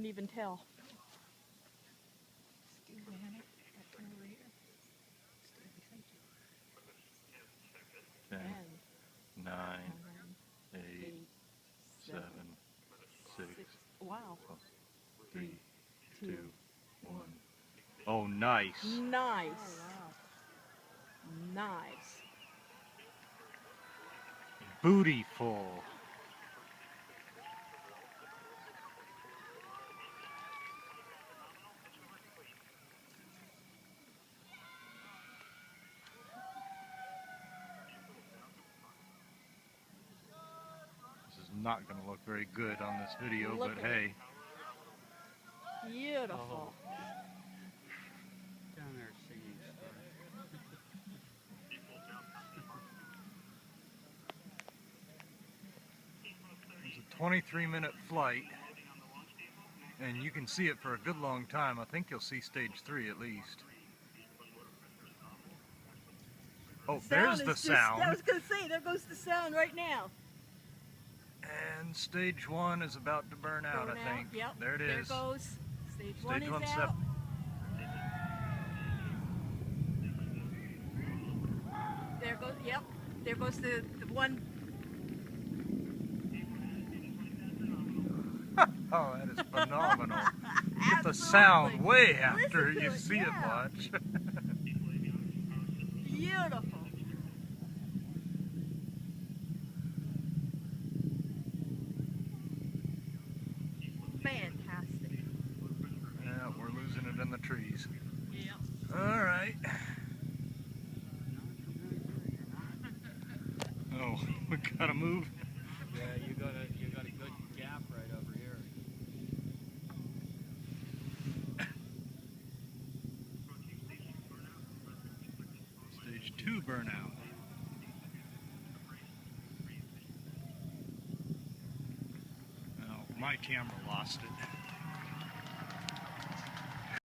Couldn't even tell. Excuse me, honey. I'll turn over here. Thank you. 10, 9, 8, 7, 6, Wow. 3, 2, 1. Oh, nice. Nice. Oh, wow. Nice. Booty full. This is not going to look very good on this video, Look but at hey. Beautiful. Down there singing star. It's a 23-minute flight, and you can see it for a good long time. I think you'll see stage 3 at least. Oh, there's the sound. I was going to say, there goes the sound right now. And stage 1 is about to burn out, I think. Yep. There it is. There goes. Stage 1 is one's out. There goes, yep. There goes the one. Oh, that is phenomenal. Get the sound way after Listen to you it, see it yeah. much. Beautiful. Fantastic. Yeah, we're losing it in the trees. Yeah. All right. Oh, we gotta move. Yeah, you got a good gap right over here. Stage 2 burnout. Well, my camera lost it.